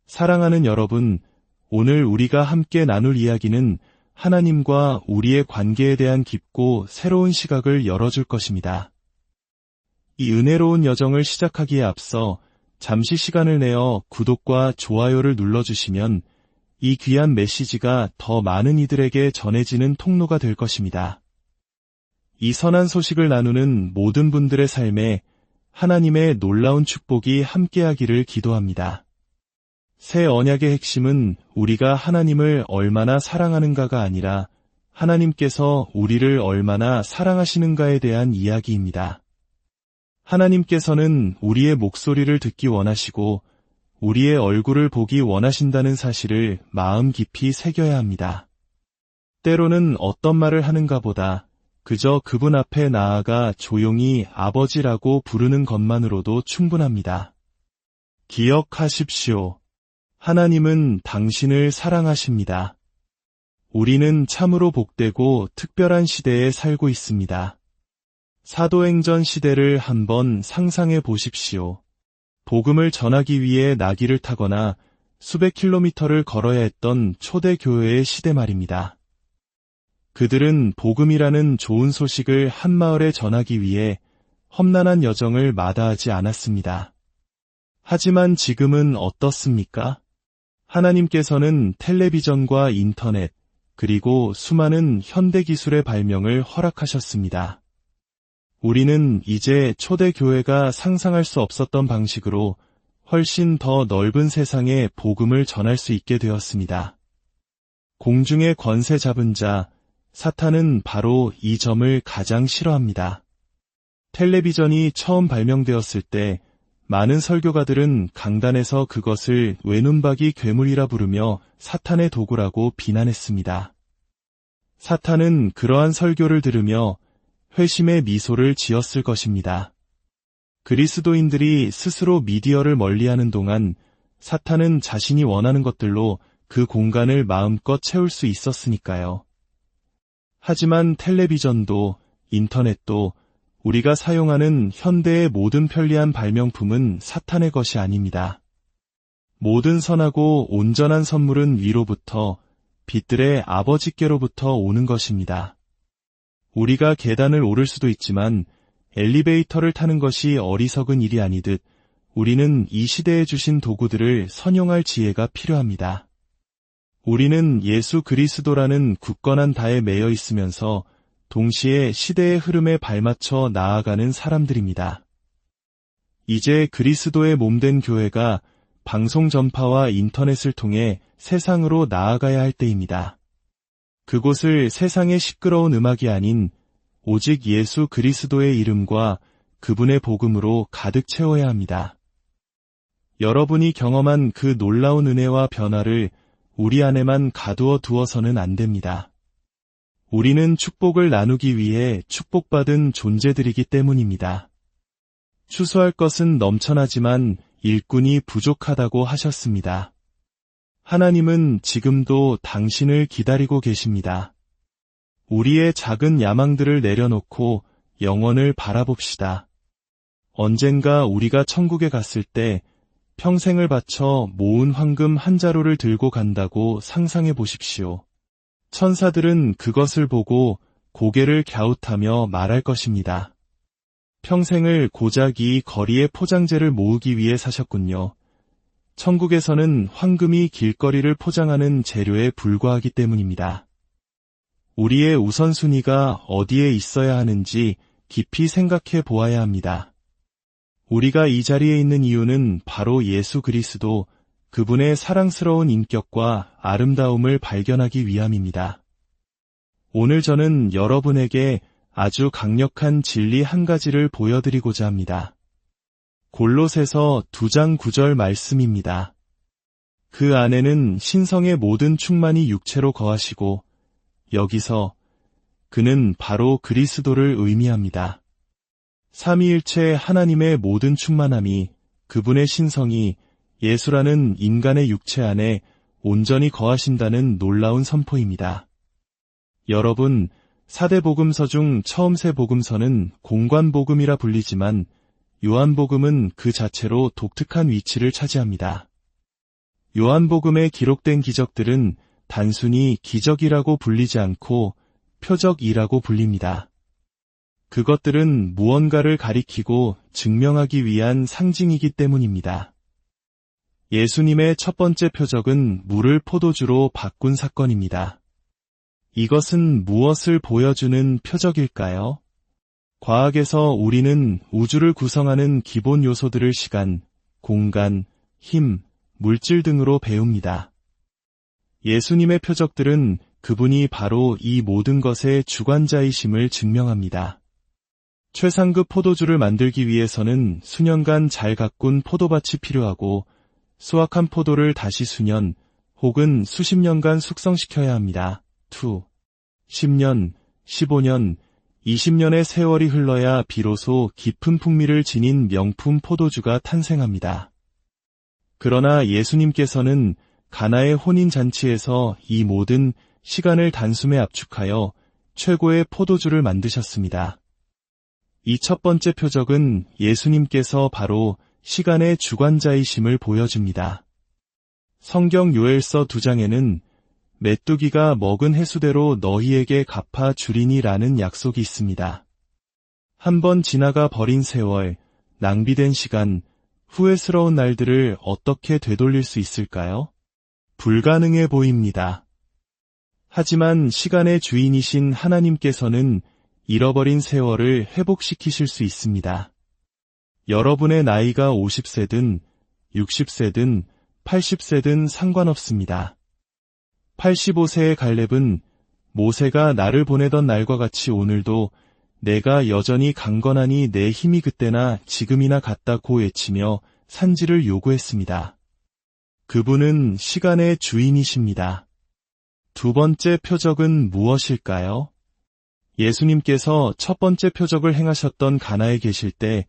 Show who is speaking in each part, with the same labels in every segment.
Speaker 1: 사랑하는 여러분, 오늘 우리가 함께 나눌 이야기는 하나님과 우리의 관계에 대한 깊고 새로운 시각을 열어줄 것입니다. 이 은혜로운 여정을 시작하기에 앞서 잠시 시간을 내어 구독과 좋아요를 눌러주시면 이 귀한 메시지가 더 많은 이들에게 전해지는 통로가 될 것입니다. 이 선한 소식을 나누는 모든 분들의 삶에 하나님의 놀라운 축복이 함께하기를 기도합니다. 새 언약의 핵심은 우리가 하나님을 얼마나 사랑하는가가 아니라 하나님께서 우리를 얼마나 사랑하시는가에 대한 이야기입니다. 하나님께서는 우리의 목소리를 듣기 원하시고 우리의 얼굴을 보기 원하신다는 사실을 마음 깊이 새겨야 합니다. 때로는 어떤 말을 하는가 보다 그저 그분 앞에 나아가 조용히 아버지라고 부르는 것만으로도 충분합니다. 기억하십시오. 하나님은 당신을 사랑하십니다. 우리는 참으로 복되고 특별한 시대에 살고 있습니다. 사도행전 시대를 한번 상상해 보십시오. 복음을 전하기 위해 나귀를 타거나 수백 킬로미터를 걸어야 했던 초대교회의 시대 말입니다. 그들은 복음이라는 좋은 소식을 한 마을에 전하기 위해 험난한 여정을 마다하지 않았습니다. 하지만 지금은 어떻습니까? 하나님께서는 텔레비전과 인터넷, 그리고 수많은 현대기술의 발명을 허락하셨습니다. 우리는 이제 초대교회가 상상할 수 없었던 방식으로 훨씬 더 넓은 세상에 복음을 전할 수 있게 되었습니다. 공중의 권세 잡은 자, 사탄은 바로 이 점을 가장 싫어합니다. 텔레비전이 처음 발명되었을 때 많은 설교가들은 강단에서 그것을 외눈박이 괴물이라 부르며 사탄의 도구라고 비난했습니다. 사탄은 그러한 설교를 들으며 회심의 미소를 지었을 것입니다. 그리스도인들이 스스로 미디어를 멀리하는 동안 사탄은 자신이 원하는 것들로 그 공간을 마음껏 채울 수 있었으니까요. 하지만 텔레비전도 인터넷도 우리가 사용하는 현대의 모든 편리한 발명품은 사탄의 것이 아닙니다. 모든 선하고 온전한 선물은 위로부터 빛들의 아버지께로부터 오는 것입니다. 우리가 계단을 오를 수도 있지만 엘리베이터를 타는 것이 어리석은 일이 아니듯 우리는 이 시대에 주신 도구들을 선용할 지혜가 필요합니다. 우리는 예수 그리스도라는 굳건한 다에 매여 있으면서 동시에 시대의 흐름에 발맞춰 나아가는 사람들입니다. 이제 그리스도의 몸된 교회가 방송 전파와 인터넷을 통해 세상으로 나아가야 할 때입니다. 그곳을 세상의 시끄러운 음악이 아닌 오직 예수 그리스도의 이름과 그분의 복음으로 가득 채워야 합니다. 여러분이 경험한 그 놀라운 은혜와 변화를 우리 안에만 가두어 두어서는 안 됩니다. 우리는 축복을 나누기 위해 축복받은 존재들이기 때문입니다. 추수할 것은 넘쳐나지만 일꾼이 부족하다고 하셨습니다. 하나님은 지금도 당신을 기다리고 계십니다. 우리의 작은 야망들을 내려놓고 영원을 바라봅시다. 언젠가 우리가 천국에 갔을 때 평생을 바쳐 모은 황금 한 자루를 들고 간다고 상상해 보십시오. 천사들은 그것을 보고 고개를 갸웃하며 말할 것입니다. 평생을 고작 이 거리의 포장재를 모으기 위해 사셨군요. 천국에서는 황금이 길거리를 포장하는 재료에 불과하기 때문입니다. 우리의 우선순위가 어디에 있어야 하는지 깊이 생각해 보아야 합니다. 우리가 이 자리에 있는 이유는 바로 예수 그리스도, 그분의 사랑스러운 인격과 아름다움을 발견하기 위함입니다. 오늘 저는 여러분에게 아주 강력한 진리 한 가지를 보여드리고자 합니다. 골로새서 2장 9절 말씀입니다. 그 안에는 신성의 모든 충만이 육체로 거하시고 여기서 그는 바로 그리스도를 의미합니다. 삼위일체 하나님의 모든 충만함이 그분의 신성이 예수라는 인간의 육체 안에 온전히 거하신다는 놀라운 선포입니다. 여러분, 4대 복음서 중 처음 세 복음서는 공관복음이라 불리지만 요한복음은 그 자체로 독특한 위치를 차지합니다. 요한복음에 기록된 기적들은 단순히 기적이라고 불리지 않고 표적이라고 불립니다. 그것들은 무언가를 가리키고 증명하기 위한 상징이기 때문입니다. 예수님의 첫 번째 표적은 물을 포도주로 바꾼 사건입니다. 이것은 무엇을 보여주는 표적일까요? 과학에서 우리는 우주를 구성하는 기본 요소들을 시간, 공간, 힘, 물질 등으로 배웁니다. 예수님의 표적들은 그분이 바로 이 모든 것의 주관자이심을 증명합니다. 최상급 포도주를 만들기 위해서는 수년간 잘 가꾼 포도밭이 필요하고 수확한 포도를 다시 수년 혹은 수십 년간 숙성시켜야 합니다. 10년, 15년, 20년의 세월이 흘러야 비로소 깊은 풍미를 지닌 명품 포도주가 탄생합니다. 그러나 예수님께서는 가나의 혼인잔치에서 이 모든 시간을 단숨에 압축하여 최고의 포도주를 만드셨습니다. 이 첫 번째 표적은 예수님께서 바로 시간의 주관자이심을 보여줍니다. 성경 요엘서 2장에는 메뚜기가 먹은 해수대로 너희에게 갚아 주리니라는 약속이 있습니다. 한번 지나가 버린 세월, 낭비된 시간, 후회스러운 날들을 어떻게 되돌릴 수 있을까요? 불가능해 보입니다. 하지만 시간의 주인이신 하나님께서는 잃어버린 세월을 회복시키실 수 있습니다. 여러분의 나이가 50세든 60세든 80세든 상관없습니다. 85세의 갈렙은 모세가 나를 보내던 날과 같이 오늘도 내가 여전히 강건하니 내 힘이 그때나 지금이나 같다고 외치며 산지를 요구했습니다. 그분은 시간의 주인이십니다. 두 번째 표적은 무엇일까요? 예수님께서 첫 번째 표적을 행하셨던 가나에 계실 때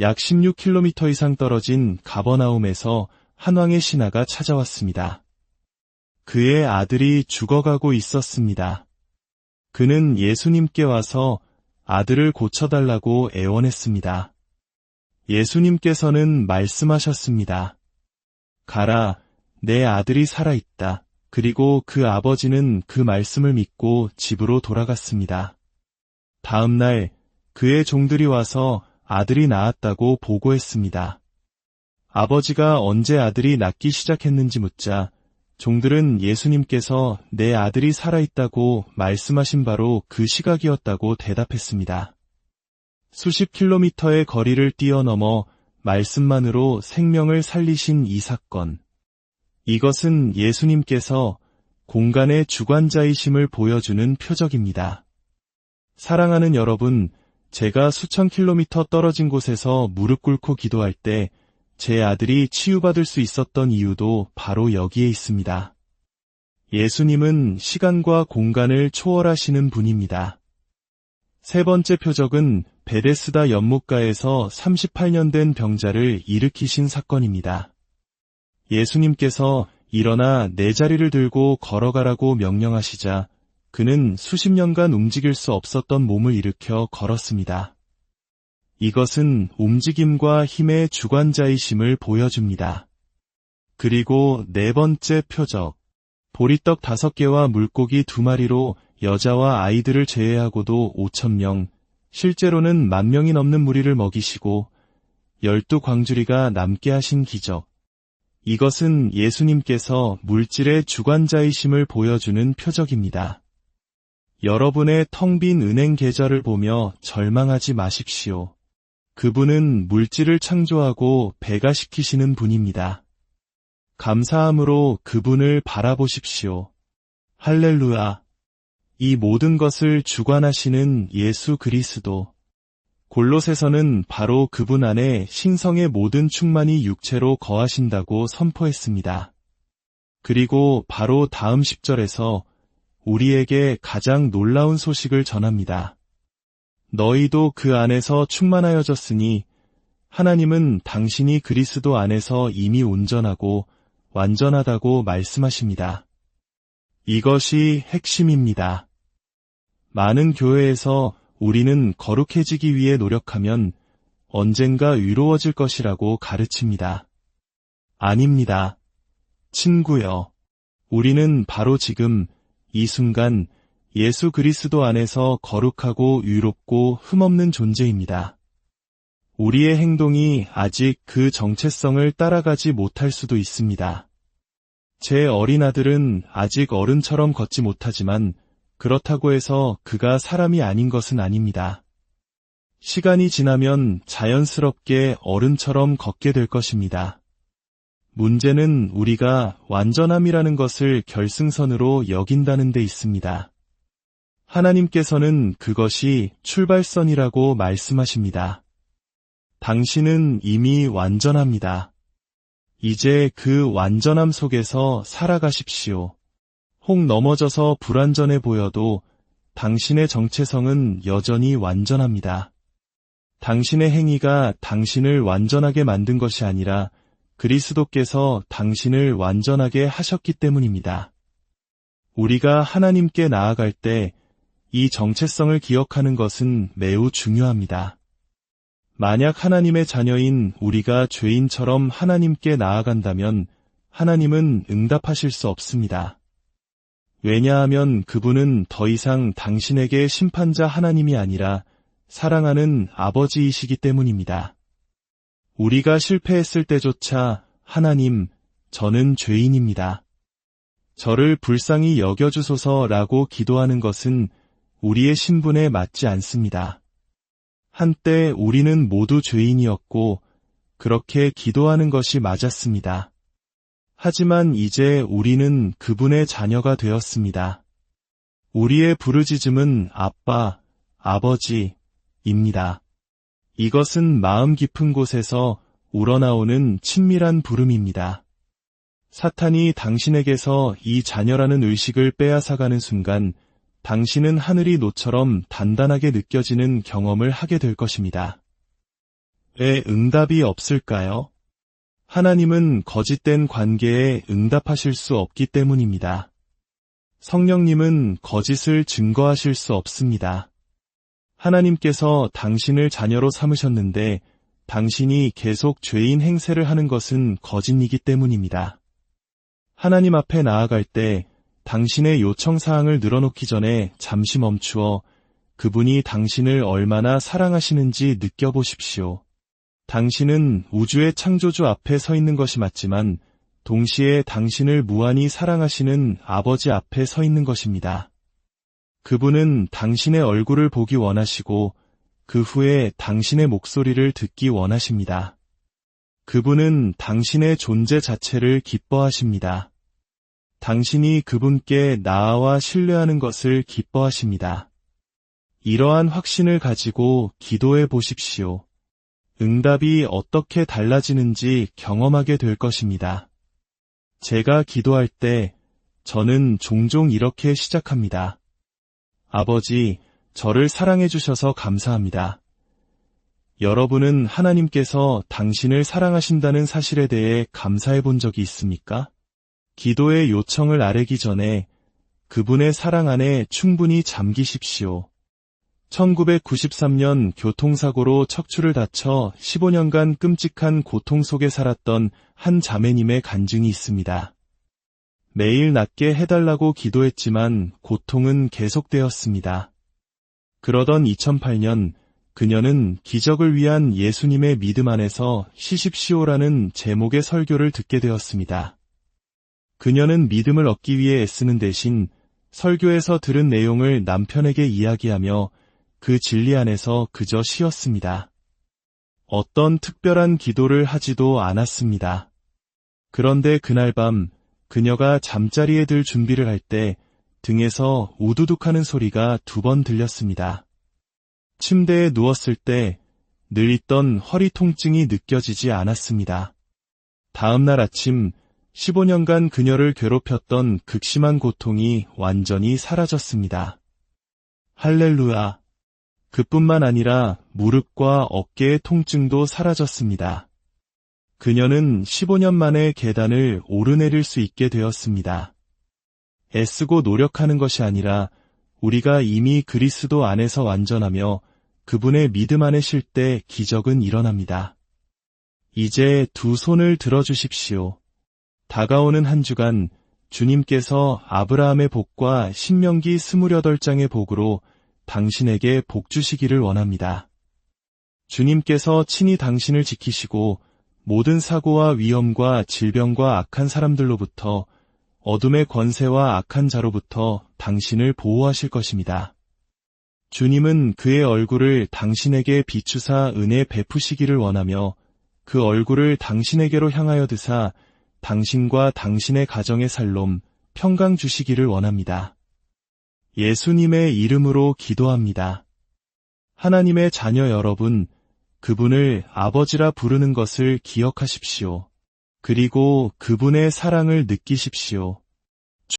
Speaker 1: 약 16km 이상 떨어진 가버나움에서 한 왕의 신하가 찾아왔습니다. 그의 아들이 죽어가고 있었습니다. 그는 예수님께 와서 아들을 고쳐달라고 애원했습니다. 예수님께서는 말씀하셨습니다. 가라, 내 아들이 살아있다. 그리고 그 아버지는 그 말씀을 믿고 집으로 돌아갔습니다. 다음 날 그의 종들이 와서 아들이 낳았다고 보고했습니다. 아버지가 언제 아들이 낳기 시작했는지 묻자 종들은 예수님께서 내 아들이 살아있다고 말씀하신 바로 그 시각이었다고 대답했습니다. 수십 킬로미터의 거리를 뛰어넘어 말씀만으로 생명을 살리신 이 사건. 이것은 예수님께서 공간의 주관자이심을 보여주는 표적입니다. 사랑하는 여러분, 제가 수천 킬로미터 떨어진 곳에서 무릎 꿇고 기도할 때 제 아들이 치유받을 수 있었던 이유도 바로 여기에 있습니다. 예수님은 시간과 공간을 초월하시는 분입니다. 세 번째 표적은 베데스다 연못가에서 38년 된 병자를 일으키신 사건입니다. 예수님께서 일어나 내 자리를 들고 걸어가라고 명령하시자 그는 수십 년간 움직일 수 없었던 몸을 일으켜 걸었습니다. 이것은 움직임과 힘의 주관자이심을 보여줍니다. 그리고 네 번째 표적, 보리떡 5개와 물고기 2마리로 여자와 아이들을 제외하고도 5,000명, 실제로는 10,000명이 넘는 무리를 먹이시고 12광주리가 남게 하신 기적. 이것은 예수님께서 물질의 주관자이심을 보여주는 표적입니다. 여러분의 텅 빈 은행 계좌를 보며 절망하지 마십시오. 그분은 물질을 창조하고 배가시키시는 분입니다. 감사함으로 그분을 바라보십시오. 할렐루야. 이 모든 것을 주관하시는 예수 그리스도. 골로새서는 바로 그분 안에 신성의 모든 충만이 육체로 거하신다고 선포했습니다. 그리고 바로 다음 10절에서 우리에게 가장 놀라운 소식을 전합니다. 너희도 그 안에서 충만하여졌으니 하나님은 당신이 그리스도 안에서 이미 온전하고 완전하다고 말씀하십니다. 이것이 핵심입니다. 많은 교회에서 우리는 거룩해지기 위해 노력하면 언젠가 의로워질 것이라고 가르칩니다. 아닙니다. 친구여, 우리는 바로 지금 이 순간 예수 그리스도 안에서 거룩하고 의롭고 흠없는 존재입니다. 우리의 행동이 아직 그 정체성을 따라가지 못할 수도 있습니다. 제 어린 아들은 아직 어른처럼 걷지 못하지만 그렇다고 해서 그가 사람이 아닌 것은 아닙니다. 시간이 지나면 자연스럽게 어른처럼 걷게 될 것입니다. 문제는 우리가 완전함이라는 것을 결승선으로 여긴다는 데 있습니다. 하나님께서는 그것이 출발선이라고 말씀하십니다. 당신은 이미 완전합니다. 이제 그 완전함 속에서 살아가십시오. 혹 넘어져서 불완전해 보여도 당신의 정체성은 여전히 완전합니다. 당신의 행위가 당신을 완전하게 만든 것이 아니라 그리스도께서 당신을 완전하게 하셨기 때문입니다. 우리가 하나님께 나아갈 때 이 정체성을 기억하는 것은 매우 중요합니다. 만약 하나님의 자녀인 우리가 죄인처럼 하나님께 나아간다면 하나님은 응답하실 수 없습니다. 왜냐하면 그분은 더 이상 당신에게 심판자 하나님이 아니라 사랑하는 아버지이시기 때문입니다. 우리가 실패했을 때조차 하나님, 저는 죄인입니다. 저를 불쌍히 여겨주소서라고 기도하는 것은 우리의 신분에 맞지 않습니다. 한때 우리는 모두 죄인이었고 그렇게 기도하는 것이 맞았습니다. 하지만 이제 우리는 그분의 자녀가 되었습니다. 우리의 부르짖음은 아빠, 아버지입니다. 이것은 마음 깊은 곳에서 우러나오는 친밀한 부름입니다. 사탄이 당신에게서 이 자녀라는 의식을 빼앗아가는 순간 당신은 하늘이 노처럼 단단하게 느껴지는 경험을 하게 될 것입니다. 왜 응답이 없을까요? 하나님은 거짓된 관계에 응답하실 수 없기 때문입니다. 성령님은 거짓을 증거하실 수 없습니다. 하나님께서 당신을 자녀로 삼으셨는데 당신이 계속 죄인 행세를 하는 것은 거짓이기 때문입니다. 하나님 앞에 나아갈 때 당신의 요청사항을 늘어놓기 전에 잠시 멈추어 그분이 당신을 얼마나 사랑하시는지 느껴보십시오. 당신은 우주의 창조주 앞에 서 있는 것이 맞지만 동시에 당신을 무한히 사랑하시는 아버지 앞에 서 있는 것입니다. 그분은 당신의 얼굴을 보기 원하시고 그 후에 당신의 목소리를 듣기 원하십니다. 그분은 당신의 존재 자체를 기뻐하십니다. 당신이 그분께 나아와 신뢰하는 것을 기뻐하십니다. 이러한 확신을 가지고 기도해 보십시오. 응답이 어떻게 달라지는지 경험하게 될 것입니다. 제가 기도할 때 저는 종종 이렇게 시작합니다. 아버지, 저를 사랑해 주셔서 감사합니다. 여러분은 하나님께서 당신을 사랑하신다는 사실에 대해 감사해 본 적이 있습니까? 기도의 요청을 아뢰기 전에 그분의 사랑 안에 충분히 잠기십시오. 1993년 교통사고로 척추를 다쳐 15년간 끔찍한 고통 속에 살았던 한 자매님의 간증이 있습니다. 매일 낫게 해달라고 기도했지만 고통은 계속되었습니다. 그러던 2008년 그녀는 기적을 위한 예수님의 믿음 안에서 쉬십시오라는 제목의 설교를 듣게 되었습니다. 그녀는 믿음을 얻기 위해 애쓰는 대신 설교에서 들은 내용을 남편에게 이야기하며 그 진리 안에서 그저 쉬었습니다. 어떤 특별한 기도를 하지도 않았습니다. 그런데 그날 밤 그녀가 잠자리에 들 준비를 할 때 등에서 우두둑하는 소리가 2번 들렸습니다. 침대에 누웠을 때 늘 있던 허리 통증이 느껴지지 않았습니다. 다음 날 아침 15년간 그녀를 괴롭혔던 극심한 고통이 완전히 사라졌습니다. 할렐루야. 그뿐만 아니라 무릎과 어깨의 통증도 사라졌습니다. 그녀는 15년 만에 계단을 오르내릴 수 있게 되었습니다. 애쓰고 노력하는 것이 아니라 우리가 이미 그리스도 안에서 완전하며 그분의 믿음 안에 쉴 때 기적은 일어납니다. 이제 2 손을 들어주십시오. 다가오는 한 주간 주님께서 아브라함의 복과 신명기 28장의 복으로 당신에게 복 주시기를 원합니다. 주님께서 친히 당신을 지키시고 모든 사고와 위험과 질병과 악한 사람들로부터 어둠의 권세와 악한 자로부터 당신을 보호하실 것입니다. 주님은 그의 얼굴을 당신에게 비추사 은혜 베푸시기를 원하며 그 얼굴을 당신에게로 향하여 드사 당신과 당신의 가정의 살롬, 평강 주시기를 원합니다. 예수님의 이름으로 기도합니다. 하나님의 자녀 여러분, 그분을 아버지라 부르는 것을 기억하십시오. 그리고 그분의 사랑을 느끼십시오.